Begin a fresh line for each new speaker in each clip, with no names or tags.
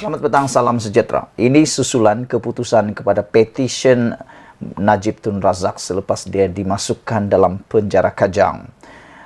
Selamat petang, salam sejahtera. Ini susulan keputusan kepada petition Najib Tun Razak selepas dia dimasukkan dalam penjara Kajang.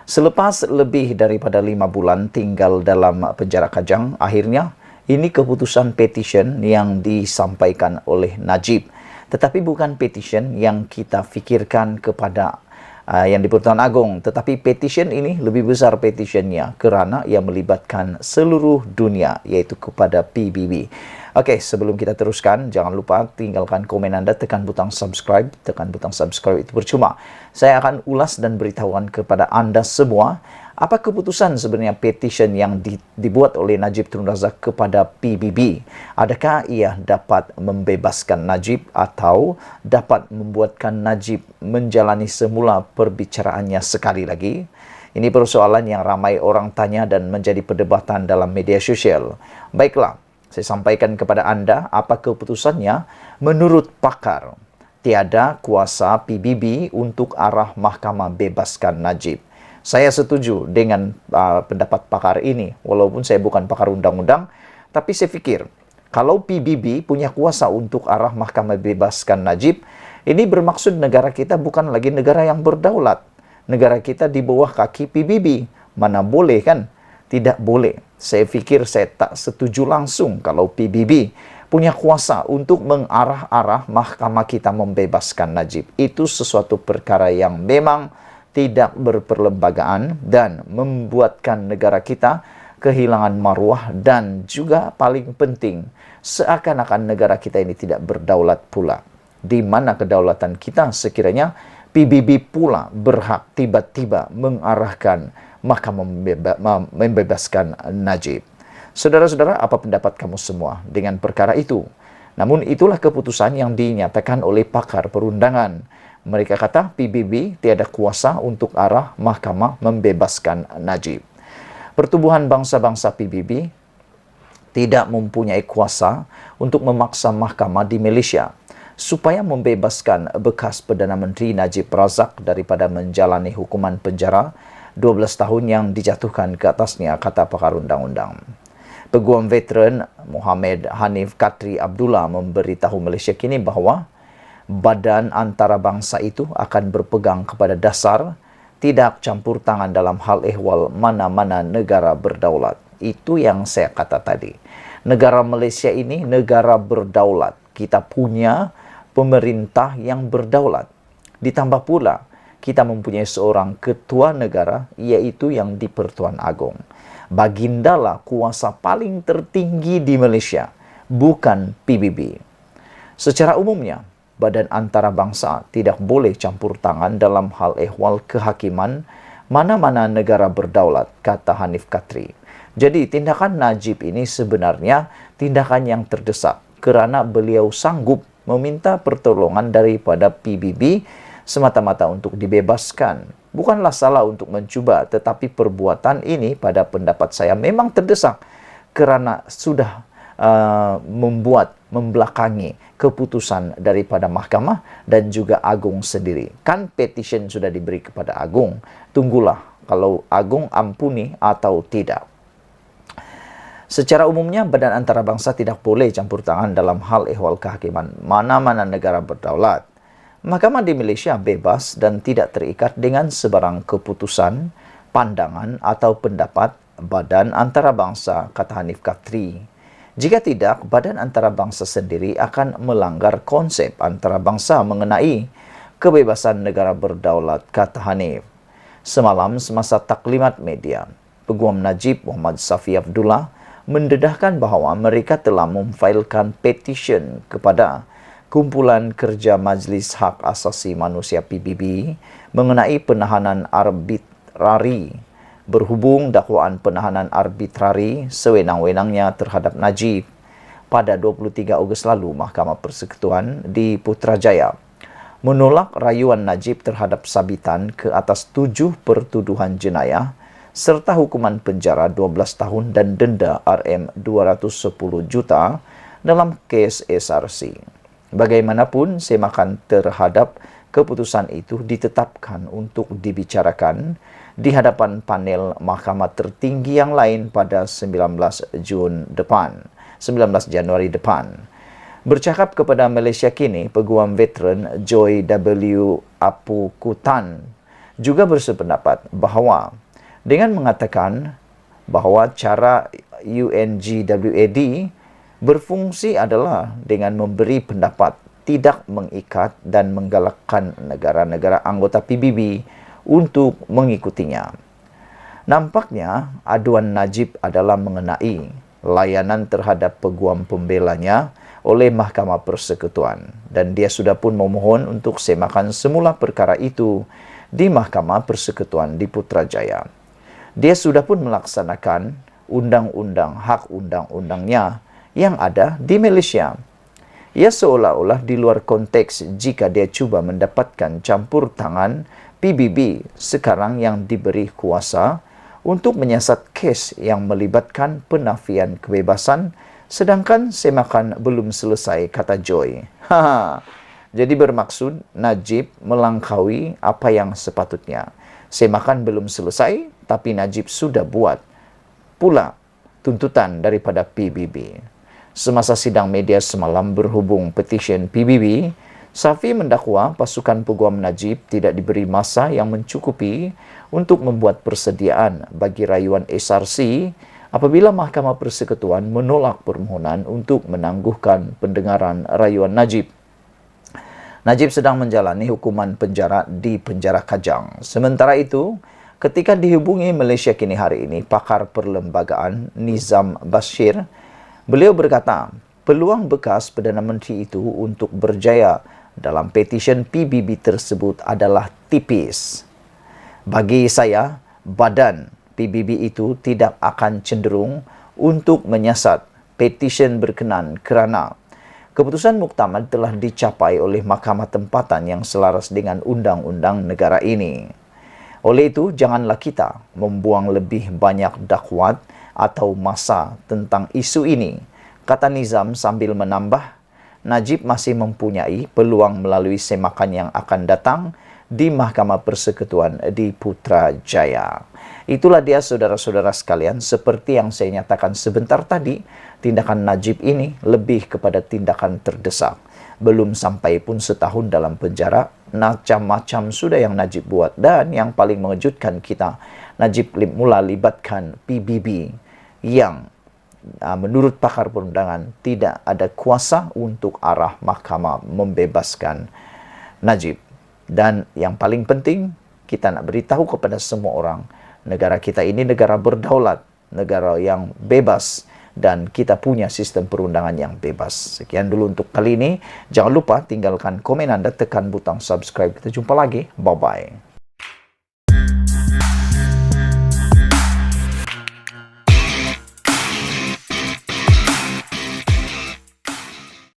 Selepas lebih daripada 5 bulan tinggal dalam penjara Kajang, akhirnya ini keputusan petition yang disampaikan oleh Najib. Tetapi bukan petition yang kita fikirkan kepada yang di Pertuan Agong, tetapi petition ini lebih besar petitionnya kerana ia melibatkan seluruh dunia, iaitu kepada PBB. Okey, sebelum kita teruskan, jangan lupa tinggalkan komen anda, tekan butang subscribe. Tekan butang subscribe itu percuma. Saya akan ulas dan beritahukan kepada anda semua apa keputusan sebenarnya petition yang dibuat oleh Najib Tun Razak kepada PBB. Adakah ia dapat membebaskan Najib atau dapat membuatkan Najib menjalani semula perbicaraannya sekali lagi? Ini persoalan yang ramai orang tanya dan menjadi perdebatan dalam media sosial. Baiklah, saya sampaikan kepada anda apa keputusannya. Menurut pakar, tiada kuasa PBB untuk arah mahkamah bebaskan Najib. Saya setuju dengan pendapat pakar ini, walaupun saya bukan pakar undang-undang, tapi saya fikir kalau PBB punya kuasa untuk arah mahkamah bebaskan Najib, ini bermaksud negara kita bukan lagi negara yang berdaulat. Negara kita di bawah kaki PBB. Mana boleh kan? Tidak boleh. Saya fikir saya tak setuju langsung kalau PBB punya kuasa untuk mengarah-arah mahkamah kita membebaskan Najib. Itu sesuatu perkara yang memang tidak berperlembagaan dan membuatkan negara kita kehilangan maruah, dan juga paling penting, seakan-akan negara kita ini tidak berdaulat pula. Di mana kedaulatan kita sekiranya PBB pula berhak tiba-tiba mengarahkan mahkamah membebaskan Najib. Saudara-saudara, apa pendapat kamu semua dengan perkara itu? Namun itulah keputusan yang dinyatakan oleh pakar perundangan. Mereka kata PBB tiada kuasa untuk arah mahkamah membebaskan Najib. Pertubuhan bangsa-bangsa PBB tidak mempunyai kuasa untuk memaksa mahkamah di Malaysia supaya membebaskan bekas Perdana Menteri Najib Razak daripada menjalani hukuman penjara 12 tahun yang dijatuhkan ke atasnya, kata pakar undang-undang. Peguam veteran Muhammad Hanif Katri Abdullah memberitahu Malaysia kini bahawa badan antarabangsa itu akan berpegang kepada dasar tidak campur tangan dalam hal ehwal mana-mana negara berdaulat. Itu yang saya kata tadi. Negara Malaysia ini negara berdaulat. Kita punya pemerintah yang berdaulat. Ditambah pula, kita mempunyai seorang ketua negara, iaitu yang di Pertuan Agong. Bagindalah kuasa paling tertinggi di Malaysia, bukan PBB. Secara umumnya, badan antarabangsa tidak boleh campur tangan dalam hal ehwal kehakiman mana-mana negara berdaulat, kata Hanif Katri. Jadi tindakan Najib ini sebenarnya tindakan yang terdesak kerana beliau sanggup meminta pertolongan daripada PBB semata-mata untuk dibebaskan. Bukanlah salah untuk mencuba, tetapi perbuatan ini pada pendapat saya memang terdesak kerana sudah membelakangi keputusan daripada mahkamah dan juga Agung sendiri. Kan petition sudah diberi kepada Agung. Tunggulah kalau Agung ampuni atau tidak. Secara umumnya, badan antarabangsa tidak boleh campur tangan dalam hal ehwal kehakiman mana-mana negara berdaulat. Mahkamah di Malaysia bebas dan tidak terikat dengan sebarang keputusan, pandangan atau pendapat badan antarabangsa, kata Hanif Katri. Jika tidak, badan antarabangsa sendiri akan melanggar konsep antarabangsa mengenai kebebasan negara berdaulat, kata Hanif. Semalam semasa taklimat media, Peguam Najib Muhammad Safi Abdullah mendedahkan bahawa mereka telah memfailkan petition kepada Kumpulan Kerja Majlis Hak Asasi Manusia PBB mengenai penahanan arbitrari berhubung dakwaan penahanan arbitrari sewenang-wenangnya terhadap Najib. Pada 23 Ogos lalu, Mahkamah Persekutuan di Putrajaya menolak rayuan Najib terhadap sabitan ke atas 7 pertuduhan jenayah serta hukuman penjara 12 tahun dan denda RM210 juta dalam kes SRC. Bagaimanapun, semakan terhadap keputusan itu ditetapkan untuk dibicarakan di hadapan panel mahkamah tertinggi yang lain pada 19 Jun depan. 19 Januari depan. Bercakap kepada Malaysia Kini, peguam veteran Joy W. Apukutan juga bersependapat bahawa dengan mengatakan bahawa cara UNGWAD berfungsi adalah dengan memberi pendapat, tidak mengikat dan menggalakkan negara-negara anggota PBB untuk mengikutinya. Nampaknya aduan Najib adalah mengenai layanan terhadap peguam pembelanya oleh Mahkamah Persekutuan, dan dia sudah pun memohon untuk semakan semula perkara itu di Mahkamah Persekutuan di Putrajaya. Dia sudah pun melaksanakan undang-undang hak undang-undangnya yang ada di Malaysia. Ia seolah-olah di luar konteks jika dia cuba mendapatkan campur tangan PBB sekarang yang diberi kuasa untuk menyiasat kes yang melibatkan penafian kebebasan, sedangkan semakan belum selesai, kata Joy. Jadi bermaksud Najib melangkaui apa yang sepatutnya. Semakan belum selesai, tapi Najib sudah buat pula tuntutan daripada PBB. Semasa sidang media semalam berhubung petisyen PBB, Safi mendakwa pasukan peguam Najib tidak diberi masa yang mencukupi untuk membuat persediaan bagi rayuan SRC apabila Mahkamah Persekutuan menolak permohonan untuk menangguhkan pendengaran rayuan Najib. Najib sedang menjalani hukuman penjara di penjara Kajang. Sementara itu, ketika dihubungi Malaysia Kini hari ini, pakar perlembagaan Nizam Bashir, beliau berkata, peluang bekas Perdana Menteri itu untuk berjaya dalam petisyen PBB tersebut adalah tipis. Bagi saya, badan PBB itu tidak akan cenderung untuk menyiasat petisyen berkenan kerana keputusan muktamad telah dicapai oleh Mahkamah Tempatan yang selaras dengan undang-undang negara ini. Oleh itu, janganlah kita membuang lebih banyak dakwat atau masa tentang isu ini, kata Nizam sambil menambah, Najib masih mempunyai peluang melalui semakan yang akan datang di Mahkamah Persekutuan di Putrajaya. Itulah dia saudara-saudara sekalian, seperti yang saya nyatakan sebentar tadi, tindakan Najib ini lebih kepada tindakan terdesak. Belum sampai pun setahun dalam penjara, macam-macam sudah yang Najib buat. Dan yang paling mengejutkan kita, Najib mula libatkan PBB yang menurut pakar perundangan tidak ada kuasa untuk arah mahkamah membebaskan Najib. Dan yang paling penting, kita nak beritahu kepada semua orang, negara kita ini negara berdaulat, negara yang bebas, dan kita punya sistem perundangan yang bebas. Sekian dulu untuk kali ini. Jangan lupa tinggalkan komen Anda, tekan butang subscribe. Kita jumpa lagi. Bye-bye.